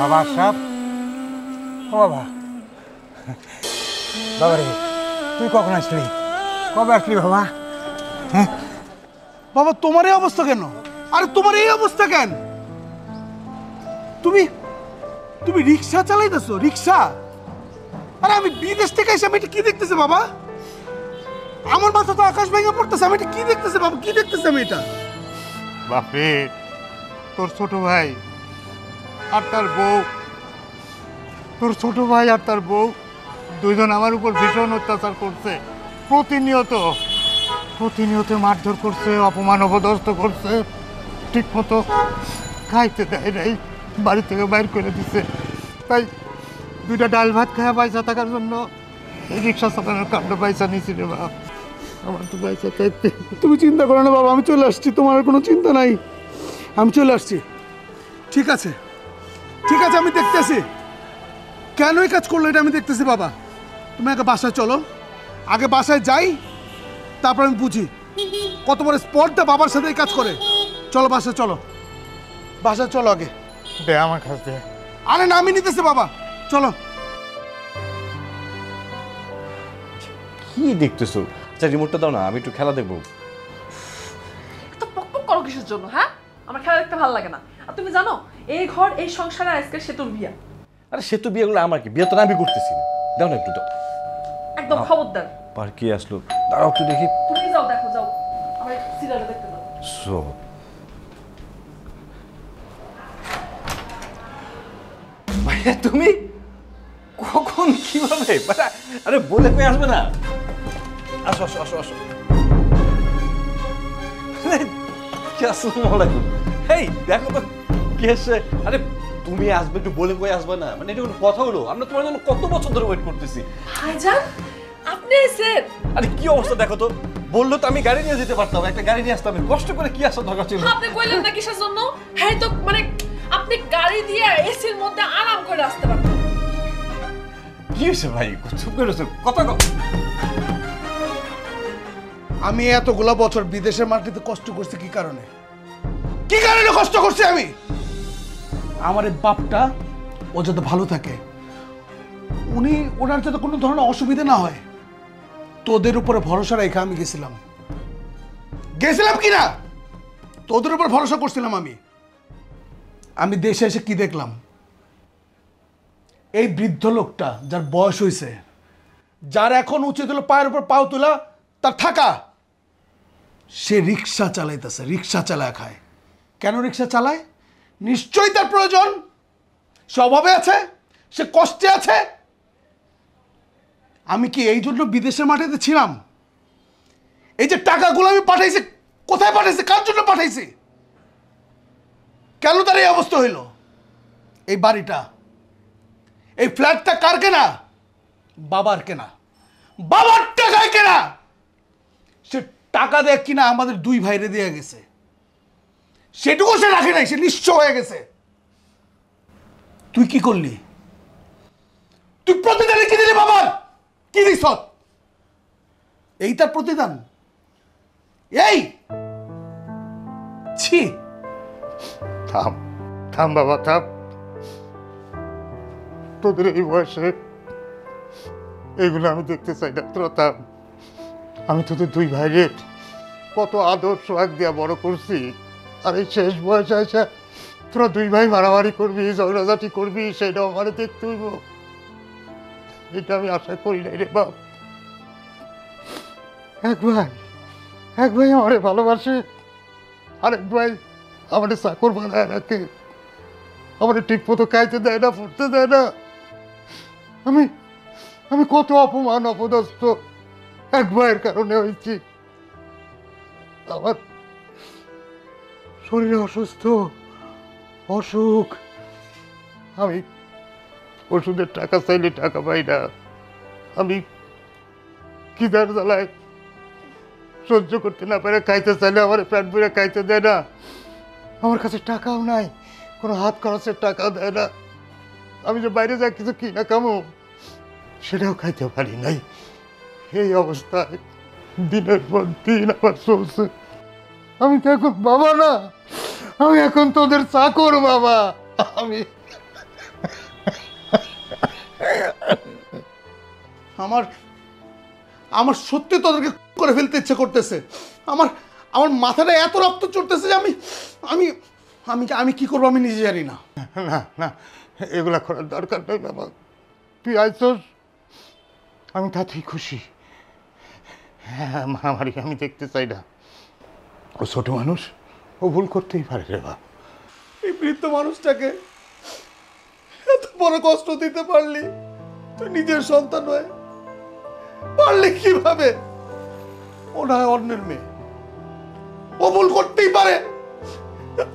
বাবা আশরাফ, ও বাবা, বাবা রে, তুই কখন আসলি? কবে আসলি বাবা? হ্যাঁ বাবা, তোমার এই অবস্থা কেন? আরে তোমার এই অবস্থা কেন? তুমি তুমি রিক্সা চালাইতেছো? রিক্সা? আরে আমি বিদেশ থেকে এসে আমি এটা কি দেখতেছি বাবা? আমার মাথা তো আকাশ ভেঙে পড়তেছে। আমি এটা কি দেখতেছি বাবা? কি দেখতেছি আমি এটা? বাপরে, তোর ছোট ভাই আর তার বউ, তোর ছোট ভাই আর তার বউ দুইজন আমার উপর ভীষণ অত্যাচার করছে। প্রতিনিয়ত প্রতিনিয়ত মারধর করছে, অপমান অপদস্থ করছে, ঠিক মতো খাইতে দেয় নাই, বাড়ি থেকে বাইর করে দিছে। তাই দুইটা ডাল ভাত খাওয়া পয়সা থাকার জন্য এই রিক্সা চালানোর কামটা পয়সা নিয়েছি রে বাপ। আমার তো পয়সা চাইতে। তুমি চিন্তা করো না বাবা, আমি চলে আসছি। তোমার আর কোনো চিন্তা নাই, আমি চলে আসছি। ঠিক আছে, ঠিক আছে, আমি দেখতেছি কেন এই কাজ করলো, এটা আমি দেখতেছি বাবা। তুমি আগে বাসায় চলো, আগে বাসায় যাই, তারপর আমি বুঝি কত বড় স্পর্ধা বাবার সাথে এই কাজ করে। চলো বাসায় চলো, বাসায় চলো আগে। দে আমার কাছ দে। আরে না, আমি নিতেছি বাবা, চলো। কি দেখতেছো? আচ্ছা রিমোটটা দাও না, আমি একটু খেলা দেখবো। এত পকপক করো কিসের জন্য? হ্যাঁ, আমার খেলা দেখতে ভালো লাগে না। আর তুমি জানো এই ঘর এই সংসারে আজকে সেতুর বিয়া। আরে সে তো বিয়েগুলো আমার কি, বিয়ে তো আমি করতেছি না। দাও না একটু দাও। একদম খবরদার। আর কি আসলো, দাঁড়াও একটু দেখি। তুমি যাও, দেখো, যাও, আমার সিরিয়ালটা দেখতে দাও। সো ভাইয়া তুমি কখন কিভাবে, আরে বলে কই আসবে না? আসো আসো আসো আসো। আসসালামু আলাইকুম। এই দেখো তো কি আসছে। আরে তুমি আসবে একটু বলে কই আসবে না, মানে এটা কোনো কথা হলো? আমরা তোমার জন্য কত বছর ধরে ওয়েট করতেছি। ভাইজান, আপনি এসেছেন? আরে কি অবস্থা দেখো তো, বললো তো আমি গাড়ি নিয়ে যেতে পারতাম, একটা গাড়ি নিয়ে আসতাম, কষ্ট করে কি আসার দরকার ছিল? আপনি কইলেন না কিসের জন্য? হ্যাঁ তো মানে আপনি গাড়ি দিয়ে এসির মধ্যে আরাম করে আসতে পারতেন। কি হয়েছে ভাই, চুপ করে রয়েছে, কথা কও। আমি এতগুলা বছর বিদেশের মাটিতে কষ্ট করছি কি কারণে? কি কারণে কষ্ট করছি আমি? আমার এই বাপটা ও যাতে ভালো থাকে, ওনার যাতে কোনো ধরনের অসুবিধা না হয়, তোদের উপরে ভরসা রেখে আমি গেছিলাম কি না? তোদের উপর ভরসা করছিলাম আমি। আমি দেশে এসে কি দেখলাম? এই বৃদ্ধ লোকটা, যার বয়স হয়েছে, যার এখন উচিত হলো পায়ের উপর পাও তোলা, তার থাকা, সে রিক্সা চালাইতেছে, রিক্সা চালায় খায়। কেন রিক্সা চালায়? নিশ্চয়ই তার প্রয়োজন, সে অভাবে আছে, সে কষ্টে আছে। আমি কি এই জন্য বিদেশের মাটিতে ছিলাম? এই যে টাকাগুলো আমি পাঠাইছি, কোথায় পাঠাইছি, কার জন্য পাঠাইছি? কেন তার এই অবস্থা হইল? এই বাড়িটা, এই ফ্ল্যাটটা কার কেনা? বাবার কেনা, বাবার টাকায় কেনা। সে টাকা দেয় কিনা আমাদের দুই ভাইরে দিয়ে গেছে, সেটুকু সে রাখে নাই, সে নিঃস্ব হয়ে গেছে। তুই কি করলি? তুই প্রতিদানে কি দিলি বাবার? কি দিস? এই তার প্রতিদান? এই ছি। থাম থাম বাবা, থাম। তোদের এই বয়সে এইগুলো আমি দেখতে চাই না, তোরা থাম। আমি তোদের দুই ভাইরে কত আদর সোহাগ দিয়া বড় করছি, আর এই শেষ বয়সে এসে তোরা দুই ভাই মারামারি করবি, ঝগড়াঝাটি করবি, সেটাও আমার দেখতে হইব? এটা আমি আশা করি নাই রে বাপ। এক ভাই আমারে ভালোবাসে, আরেক ভাই আমারে চাকর বানায় রাখে, আমারে ঠিক মতো খাইতে দেয় না, ফুটতে দেয় না। আমি কত অপমান অপদস্থ এক ভাইয়ের কারণে হয়েছি। আমার শরীরে অসুখ, আমি ওষুধের টাকা চাইলে টাকা পাই না। আমি খিদার জ্বালায় সহ্য করতে না পারে খাইতে চাইলে আমার পেট ভরে খাইতে দেয় না। আমার কাছে টাকাও নাই, কোনো হাত খরচের টাকাও দেয় না। আমি যে বাইরে যা কিছু কিনা কামো, সেটাও খাইতে পারি নাই। এই অবস্থায় দিনের পর দিন আমার চলছে। আমি তো এখন বাবা না, আমি এখন তোদের চাকর বাবা। আমার আমার সত্যি তোদেরকে করে ফেলতে ইচ্ছে করতেছে। আমার আমার মাথাটা এত রক্ত চড়তেছে যে আমি আমি আমি আমি কি করবো আমি নিজে জানি না। না না, এগুলা করার দরকার নেই বাবা। তুই আইসস, আমি তাতেই খুশি। হ্যাঁ, মারামারি আমি দেখতে চাই না। ও ছোট মানুষ, ও ভুল করতেই পারে রে বাবা। এই বৃদ্ধ মানুষটাকে এত বড় কষ্ট দিতে পারলি, তুই নিজের সন্তান হয়ে পারলি কিভাবে? ও না হয় অন্যের মেয়ে, ও ভুল করতেই পারে,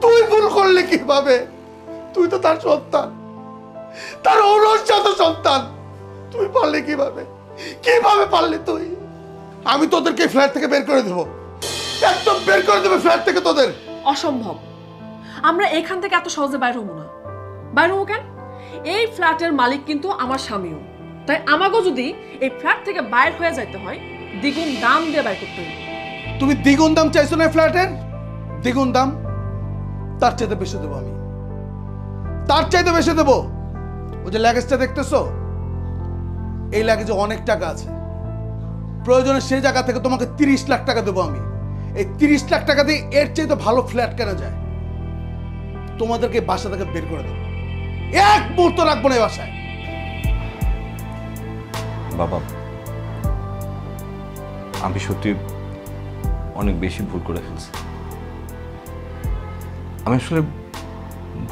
তুই ভুল করলে কিভাবে? তুই তো তার সন্তান, তার ঔরসজাত সন্তান, তুই পারলি কিভাবে? কিভাবে পারলি তুই? আমি তোদেরকে ফ্ল্যাট থেকে বের করে দেবো, একদম বের করে দেবো ফ্ল্যাট থেকে তোদের। অসম্ভব, আমরা এখান থেকে এত সহজে বাইর হবো না। বাইর হবো কেন? এই ফ্ল্যাটের মালিক কিন্তু আমার স্বামীও, তাই আমাকেও যদি এই ফ্ল্যাট থেকে বাইর হয়ে যাইতে হয় দ্বিগুণ দাম দিয়ে বাইর করতে হবে। তুমি দ্বিগুণ দাম চাইছো না ফ্ল্যাটের? দ্বিগুণ দাম, তার চাইতে বেশি দেবো আমি, তার চাইতে বেশি দেবো। ওই যে লাগেজটা দেখতেছো, এই লাগেজে অনেক টাকা আছে, প্রয়োজনে সেই জায়গা থেকে তোমাকে 30 লাখ টাকা দেবো আমি। এই 30 লাখ টাকা দিয়ে এর চাইতে ভালো ফ্ল্যাট কেনা যায়। তোমাদেরকে বাসা থেকে বের করে দেবো, এক মুহূর্ত রাখবো না এই বাসায়। বাবা, আমি সত্যি অনেক বেশি ভুল করে ফেলছি। আমি আসলে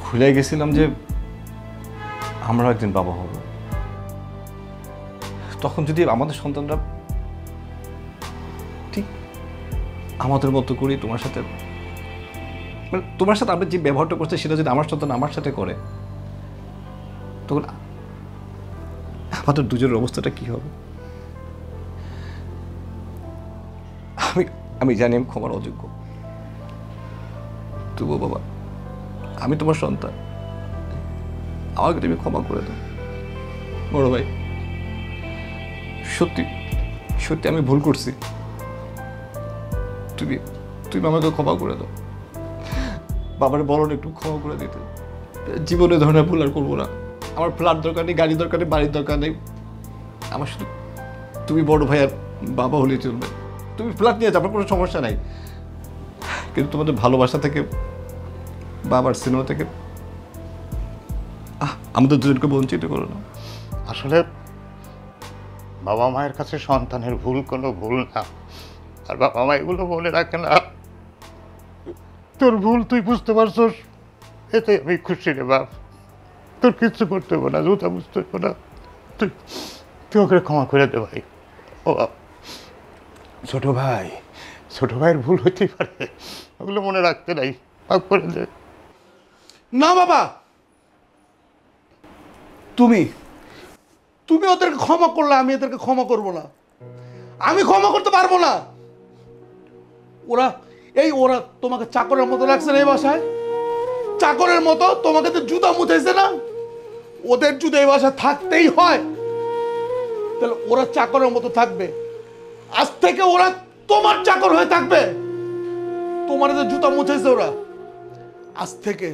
ভুলে গেছিলাম যে আমরা একদিন বাবা হব। তখন যদি আমাদের সন্তানরা ঠিক আমাদের মতো করি, তোমার সাথে মানে তোমার সাথে আমরা যে ব্যবহারটা করছে সেটা যদি আমার সন্তান আমার সাথে করে, তখন আমাদের দুজনের অবস্থাটা কি হবে? আমি আমি জানি আমি ক্ষমার অযোগ্য, তবুও বাবা, আমি তোমার সন্তান, আমাকে তুমি ক্ষমা করে দাও। বড় ভাই, সত্যি সত্যি আমি ভুল করছি, তুমি তুমি আমাকে ক্ষমা করে দাও। বাবার বলো না একটু ক্ষমা করে দিতে, জীবনে ধরনের ভুল আর করবো না। আমার ফ্ল্যাট দরকার নেই, গাড়ি দরকার নেই, বাড়ির দরকার নেই, আমার শুধু তুমি বড় ভাই আর বাবা হলেই চলবে। তুমি ফ্ল্যাট নিয়ে যাও, আমার কোনো সমস্যা নাই, কিন্তু তোমাদের ভালোবাসা থেকে, বাবার সিনেমা থেকে আমাদের দুজনকে বঞ্চিত করো না। আসলে বাবা মায়ের কাছে সন্তানের ভুল কোনো ভুল না, আর বাবা মা এগুলো বলে রাখে না। তোর ভুল তুই বুঝতে পারছস, এতে আমি খুশি রে বাপ। তোর কিচ্ছু করতে হবে না, জুতা বুঝতে হবে না, তুই তুই ওকে ক্ষমা করে দে ভাই। ও বাপ, ছোট ভাইয়ের ভুল হতেই পারে, ওগুলো মনে রাখতে নাই, মাফ করে দে। না বাবা, তুমি তুমি ওদেরকে ক্ষমা করলে আমি এদেরকে ক্ষমা করব না, আমি ক্ষমা করতে পারবো না। ওরা তোমাকে চাকরের মতো লাগছে না এই বাসায়, চাকরের মতো তোমাকে তো জুতা মুছাইছে না, ওদের যদি এই বাসায় থাকতেই হয় তাহলে ওরা চাকরের মতো থাকবে। আজ থেকে ওরা তোমার চাকর হয়ে থাকবে। তোমার যে জুতা মুছাইছে ওরা, আজ থেকে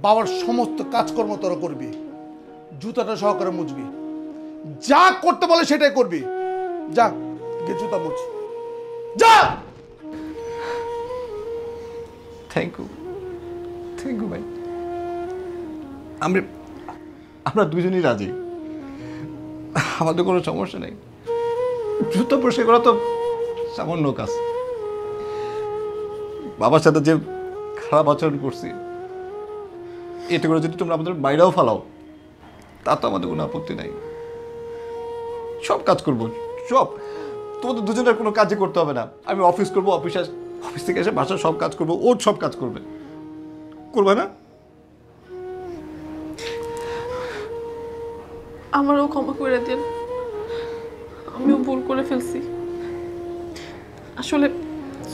বাবার সমস্ত কাজকর্ম তোরা করবি, জুতাটা সহকারে মুছবি, যা করতে বলে সেটাই করবি। যা গিয়ে জুতা মুছ, যা। থ্যাংক ইউ ভাই। আমরা দুজনই রাজি, আমাদের কোনো সমস্যা নেই। জুতো পরিষ্কার করা তো সামান্য কাজ। বাবার সাথে যে খারাপ আচরণ করছি, এতে করে যদি তোমরা আমাদের বাইরেও ফালাও, তা তো আমাদের কোনো আপত্তি নাই। সব কাজ করবো, সব। তোমাদের দুজনের কোনো কাজই করতে হবে না। আমি অফিস করবো, অফিস থেকে এসে বাসার সব কাজ করবো, ওর সব কাজ করবে, করবে না? আমারও ক্ষমা করে দিন, আমিও ভুল করে ফেলছি। আসলে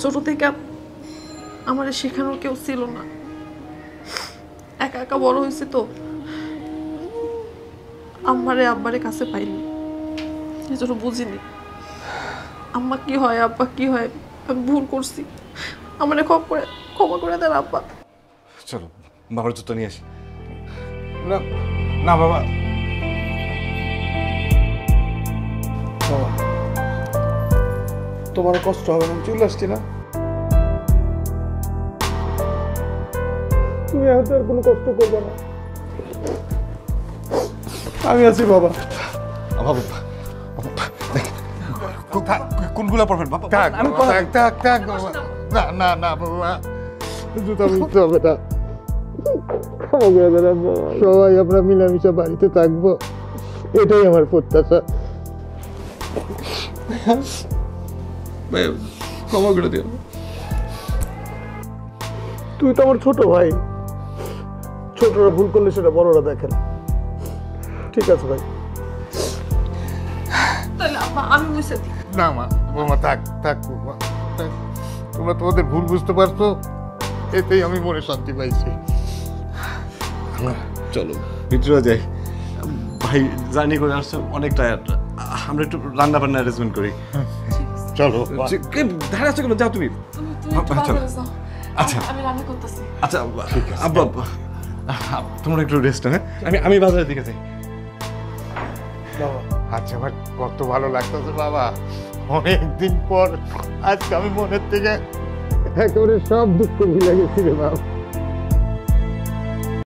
ছোট থেকে আমার শেখানোর কেউ ছিল না, একা একা বড় হয়েছে তো, আব্বারে কাছে পাইনি, এজন্য বুঝিনি আম্মা কি হয় আব্বা কি হয়। আমি ভুল করছি, আমারে ক্ষমা করে দেন আব্বা। চলো বাবার জুতো নিয়ে আসি। না বাবা, বাবা, তোমার কষ্ট হবে না, আমি চলে আসছি না। তুমি এখন আর কোনো কষ্ট করবে না, আমি আছি বাবা। বাবা কোনগুলা পড়বেন বাবা? থাক থাক থাক থাক বাবা। না না না বাবা, জুতা বুঝতে হবে না। সবাই আমরা মিলামিশা বাড়িতে থাকবো, এটাই আমার প্রত্যাশা। ভাই ক্ষমা করে দিও। তুই তো আমার ছোট ভাই, ছোটরা ভুল করলে সেটা বড়রা দেখেন। ঠিক আছে ভাই। তাহলে আব্বা আমি বুঝতে দিই। না মা, বৌমা থাক থাক বৌমা থাক। তোমরা তোমাদের ভুল বুঝতে পারছো, এতেই আমি মনে শান্তি পাইছি। চলো ভিতরে যাই। ভাই জার্নি করে আসছে, অনেক টায়ার্ড। আমরা একটু রান্না বান্না অ্যারেঞ্জমেন্ট করি। চলো ধারে আছো কেন? যাও তুমি। তুমি একটু চলো। বাজারে যাও। আচ্ছা। আমি রান্না করতেছি। আচ্ছা আব্বা, তোমরা একটু রেস্ট হ্যাঁ, আমি বাজারের দিকে যাই। বাবা, আচ্ছা আমার কত ভালো লাগতেছে বাবা, অনেকদিন পর আজকে আমি মনের থেকে একেবারে সব দুঃখ ভুলে গেছি রে বাবা।